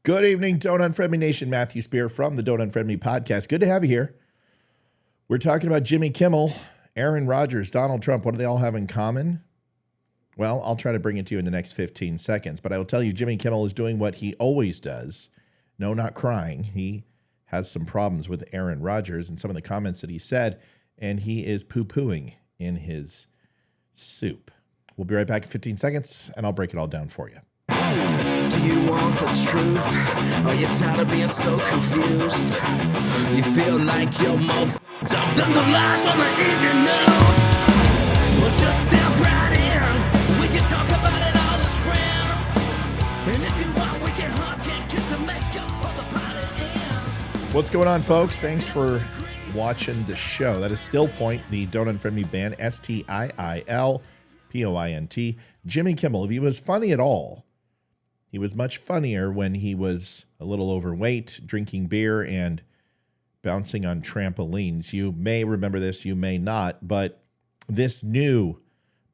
Good evening, Don't Unfriend Me Nation. Matthew Spear from the Don't Unfriend Me podcast. Good to have you here. We're talking about Jimmy Kimmel, Aaron Rodgers, Donald Trump. What do they all have in common? Well, I'll try to bring it to you in the next 15 seconds, but I will tell you Jimmy Kimmel is doing what he always does. No, not crying. He has some problems with Aaron Rodgers and some of the comments that he said, and he is poo-pooing in his soup. We'll be right back in 15 seconds, and I'll break it all down for you. Do you want the truth? Are you tired of being so confused? You feel like you're more f***ed up than the lies on the evening news? Well, just step right in. We can talk about it all as friends. And if you want, we can hug and kiss and make up for the party ends. What's going on, folks? Thanks for watching the show. That is Still Point, the Don't Unfriend Me band, STIIL POINT. Jimmy Kimmel, if he was funny at all, he was much funnier when he was a little overweight, drinking beer, and bouncing on trampolines. You may remember this, you may not, but this new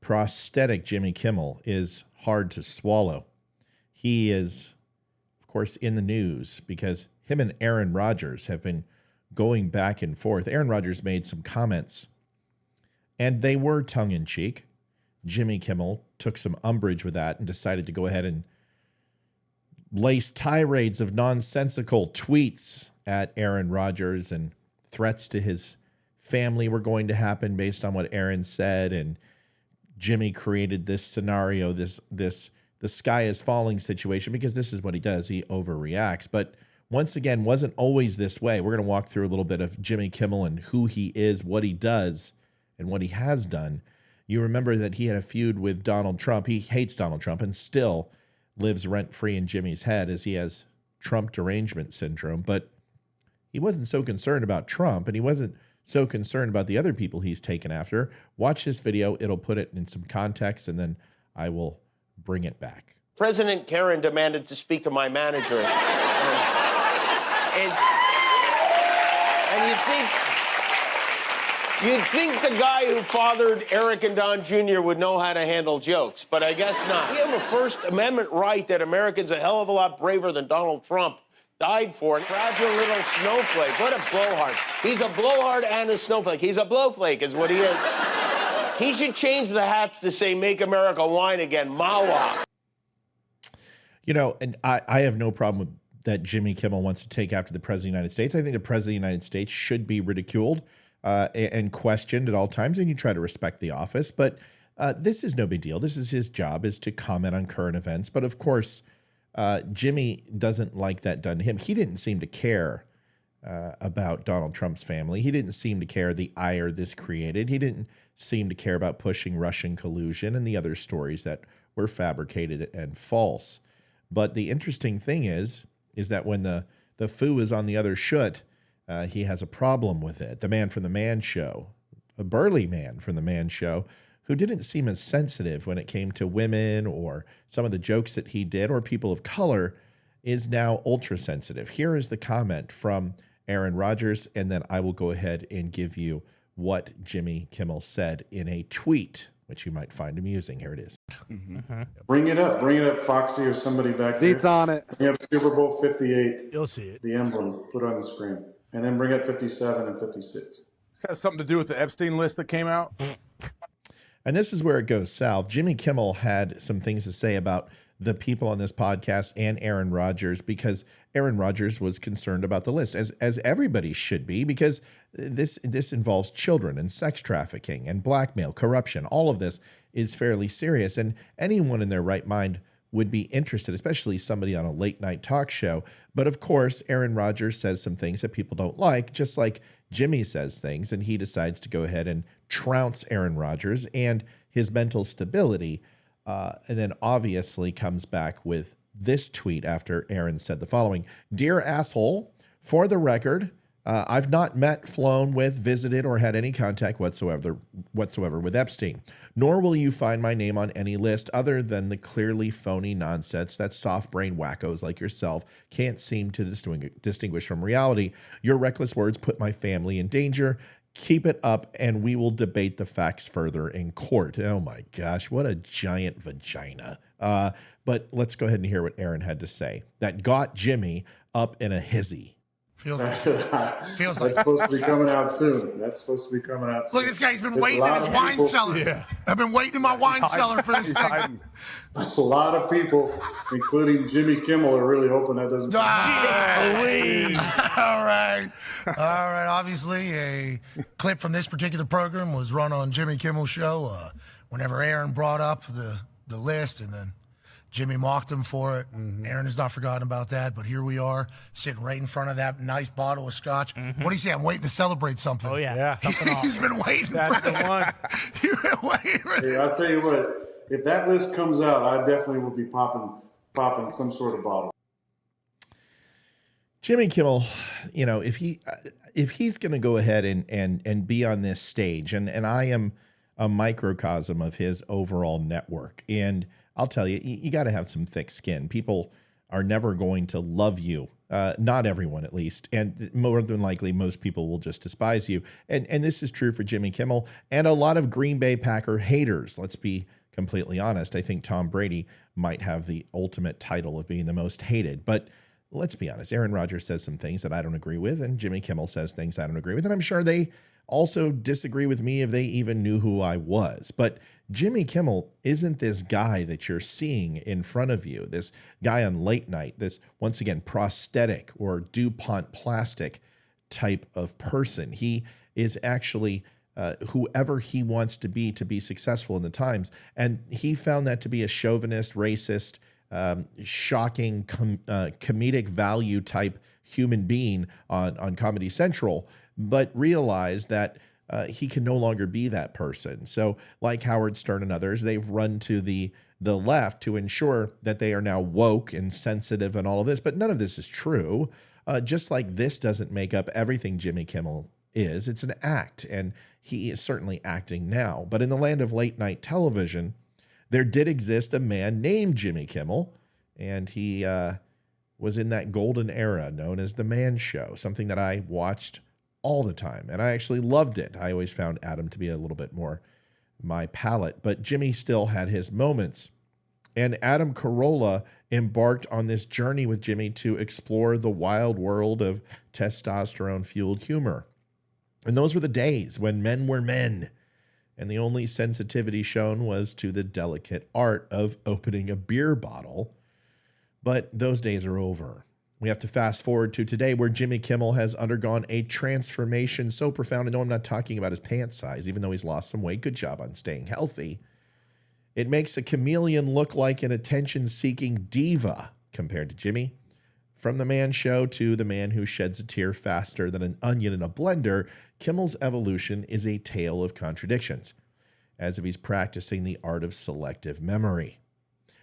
prosthetic Jimmy Kimmel is hard to swallow. He is, of course, in the news because him and Aaron Rodgers have been going back and forth. Aaron Rodgers made some comments, and they were tongue-in-cheek. Jimmy Kimmel took some umbrage with that and decided to go ahead and lace tirades of nonsensical tweets at Aaron Rodgers, and threats to his family were going to happen based on what Aaron said. And Jimmy created this scenario, this the sky is falling situation, because this is what he does. He overreacts. But once again, wasn't always this way. We're going to walk through a little bit of Jimmy Kimmel and who he is, what he does, and what he has done. You remember that he had a feud with Donald Trump. He hates Donald Trump and still lives rent-free in Jimmy's head as he has Trump derangement syndrome. But he wasn't so concerned about Trump, and he wasn't so concerned about the other people he's taken after. Watch this video. It'll put it in some context, and then I will bring it back. President Karen demanded to speak to my manager. You'd think the guy who fathered Eric and Don Jr. would know how to handle jokes, but I guess not. We have a First Amendment right that Americans a hell of a lot braver than Donald Trump died for. Fragile little snowflake. What a blowhard. He's a blowhard and a snowflake. He's a blowflake is what he is. He should change the hats to say, "Make America Wine Again," Mawa. You know, and I have no problem with that Jimmy Kimmel wants to take after the President of the United States. I think the President of the United States should be ridiculed and questioned at all times, and you try to respect the office. But this is no big deal. This is his job, is to comment on current events. But of course, Jimmy doesn't like that done to him. He didn't seem to care about Donald Trump's family. He didn't seem to care the ire this created. He didn't seem to care about pushing Russian collusion and the other stories that were fabricated and false. But the interesting thing is that when the foo is on the other shoot, he has a problem with it. The man from the Man Show, a burly man from the Man Show, who didn't seem as sensitive when it came to women or some of the jokes that he did or people of color, is now ultra sensitive. Here is the comment from Aaron Rodgers, and then I will go ahead and give you what Jimmy Kimmel said in a tweet, which you might find amusing. Here it is. Mm-hmm. Bring it up, Foxy or somebody back there. Seats on it. Bring up Super Bowl 58. You'll see it. The emblem, put it on the screen. And then bring up 57 and 56. This has something to do with the Epstein list that came out. And this is where it goes south. Jimmy Kimmel had some things to say about the people on this podcast and Aaron Rodgers, because Aaron Rodgers was concerned about the list, as everybody should be, because this involves children and sex trafficking and blackmail, corruption. All of this is fairly serious, and anyone in their right mind would be interested, especially somebody on a late night talk show. But of course, Aaron Rodgers says some things that people don't like, just like Jimmy says things, and he decides to go ahead and trounce Aaron Rodgers and his mental stability, and then obviously comes back with this tweet after Aaron said the following: "Dear asshole, for the record, I've not met, flown with, visited, or had any contact whatsoever with Epstein, nor will you find my name on any list other than the clearly phony nonsense that soft-brained wackos like yourself can't seem to distinguish from reality. Your reckless words put my family in danger. Keep it up, and we will debate the facts further in court. Oh my gosh, what a giant vagina. But let's go ahead and hear what Aaron had to say. That got Jimmy up in a hizzy. Feels like That's supposed to be coming out soon. Look, this guy's been waiting in his wine cellar. Yeah. I've been waiting in my wine cellar for this thing. A lot of people, including Jimmy Kimmel, are really hoping that doesn't. All right. Obviously, a clip from this particular program was run on Jimmy Kimmel's show whenever Aaron brought up the list, and then Jimmy mocked him for it. Aaron has not forgotten about that, but here we are, sitting right in front of that nice bottle of scotch. What do you say? I'm waiting to celebrate something. Oh, yeah. Something He's been waiting That's for the one. You've been waiting for Hey, I'll tell you what, if that list comes out, I definitely will be popping some sort of bottle. Jimmy Kimmel, you know, if he's going to go ahead and be on this stage, and I am a microcosm of his overall network, and I'll tell you, you got to have some thick skin. People are never going to love you, not everyone at least, and more than likely most people will just despise you. And this is true for Jimmy Kimmel and a lot of Green Bay Packer haters. Let's be completely honest. I think Tom Brady might have the ultimate title of being the most hated, but let's be honest. Aaron Rodgers says some things that I don't agree with, and Jimmy Kimmel says things I don't agree with, and I'm sure they also disagree with me if they even knew who I was. But Jimmy Kimmel isn't this guy that you're seeing in front of you, this guy on late night, this, once again, prosthetic or DuPont plastic type of person. He is actually whoever he wants to be successful in the times. And he found that to be a chauvinist, racist, shocking, comedic value type human being on Comedy Central, but realized that he can no longer be that person. So like Howard Stern and others, they've run to the left to ensure that they are now woke and sensitive and all of this, but none of this is true. Just like this doesn't make up everything Jimmy Kimmel is. It's an act, and he is certainly acting now. But in the land of late night television, there did exist a man named Jimmy Kimmel, and he was in that golden era known as The Man Show, something that I watched all the time, and I actually loved it. I always found Adam to be a little bit more my palate, but Jimmy still had his moments. And Adam Carolla embarked on this journey with Jimmy to explore the wild world of testosterone-fueled humor. And those were the days when men were men, and the only sensitivity shown was to the delicate art of opening a beer bottle. But those days are over. We have to fast forward to today, where Jimmy Kimmel has undergone a transformation so profound. And no, I'm not talking about his pant size, even though he's lost some weight. Good job on staying healthy. It makes a chameleon look like an attention-seeking diva compared to Jimmy. From the Man Show to the man who sheds a tear faster than an onion in a blender, Kimmel's evolution is a tale of contradictions, as if he's practicing the art of selective memory.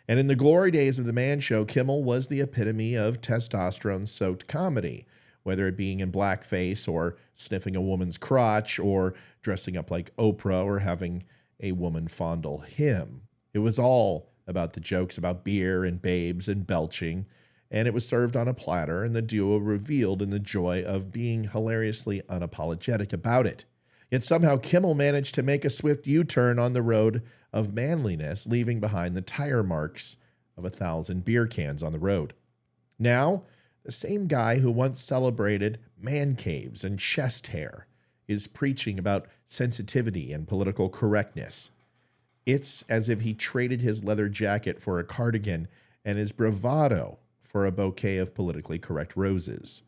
And in the glory days of the Man Show, Kimmel was the epitome of testosterone-soaked comedy, whether it being in blackface or sniffing a woman's crotch or dressing up like Oprah or having a woman fondle him. It was all about the jokes about beer and babes and belching, and it was served on a platter, and the duo reveled in the joy of being hilariously unapologetic about it. Yet somehow Kimmel managed to make a swift U-turn on the road of manliness, leaving behind the tire marks of 1,000 beer cans on the road. Now, the same guy who once celebrated man caves and chest hair is preaching about sensitivity and political correctness. It's as if he traded his leather jacket for a cardigan and his bravado for a bouquet of politically correct roses.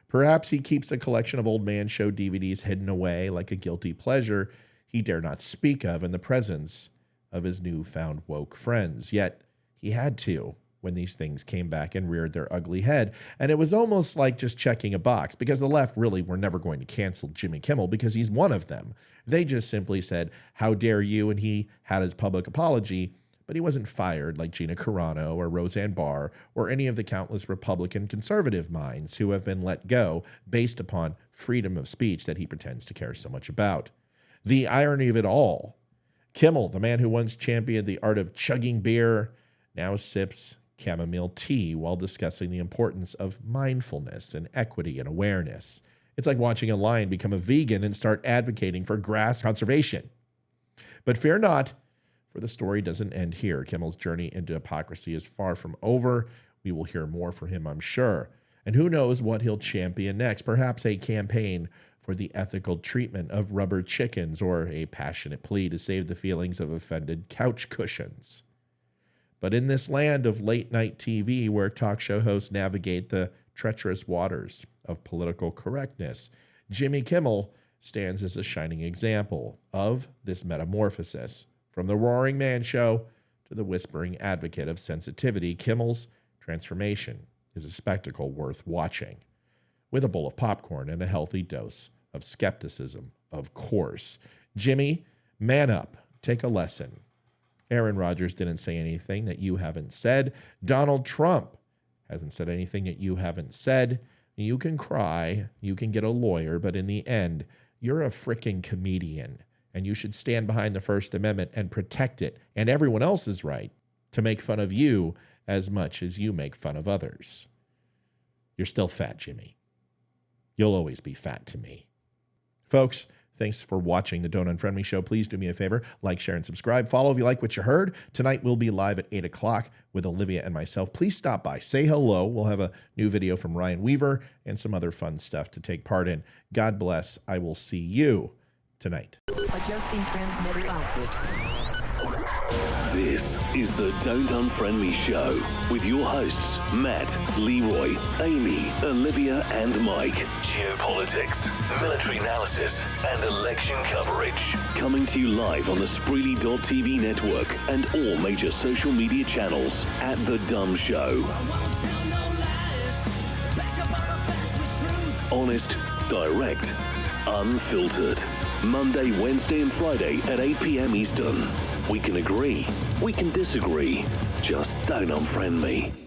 Perhaps he keeps a collection of old Man Show DVDs hidden away like a guilty pleasure he dare not speak of in the presence of his newfound woke friends. Yet he had to when these things came back and reared their ugly head. And it was almost like just checking a box, because the left really were never going to cancel Jimmy Kimmel because he's one of them. They just simply said, "How dare you?" And he had his public apology, but he wasn't fired like Gina Carano or Roseanne Barr or any of the countless Republican conservative minds who have been let go based upon freedom of speech that he pretends to care so much about. The irony of it all, Kimmel, the man who once championed the art of chugging beer, now sips chamomile tea while discussing the importance of mindfulness and equity and awareness. It's like watching a lion become a vegan and start advocating for grass conservation. But fear not, for the story doesn't end here. Kimmel's journey into hypocrisy is far from over. We will hear more from him, I'm sure. And who knows what he'll champion next? Perhaps a campaign for the ethical treatment of rubber chickens, or a passionate plea to save the feelings of offended couch cushions. But in this land of late-night TV, where talk show hosts navigate the treacherous waters of political correctness, Jimmy Kimmel stands as a shining example of this metamorphosis. From the roaring man show to the whispering advocate of sensitivity, Kimmel's transformation is a spectacle worth watching. With a bowl of popcorn and a healthy dose of skepticism, of course. Jimmy, man up. Take a lesson. Aaron Rodgers didn't say anything that you haven't said. Donald Trump hasn't said anything that you haven't said. You can cry, you can get a lawyer, but in the end, you're a freaking comedian, and you should stand behind the First Amendment and protect it, and everyone else's right to make fun of you as much as you make fun of others. You're still fat, Jimmy. You'll always be fat to me. Folks, thanks for watching the Don't Unfriend Me Show. Please do me a favor, like, share, and subscribe. Follow if you like what you heard. Tonight we'll be live at 8 o'clock with Olivia and myself. Please stop by. Say hello. We'll have a new video from Ryan Weaver and some other fun stuff to take part in. God bless. I will see you tonight. Adjusting transmitter output. This is the Don't Unfriend Me Show with your hosts, Matt, Leroy, Amy, Olivia, and Mike. Geopolitics, military analysis, and election coverage. Coming to you live on the spreely.tv network and all major social media channels at The Dumb Show. Honest, direct, unfiltered. Monday, Wednesday, and Friday at 8 p.m. Eastern. We can agree, we can disagree. Just don't unfriend me.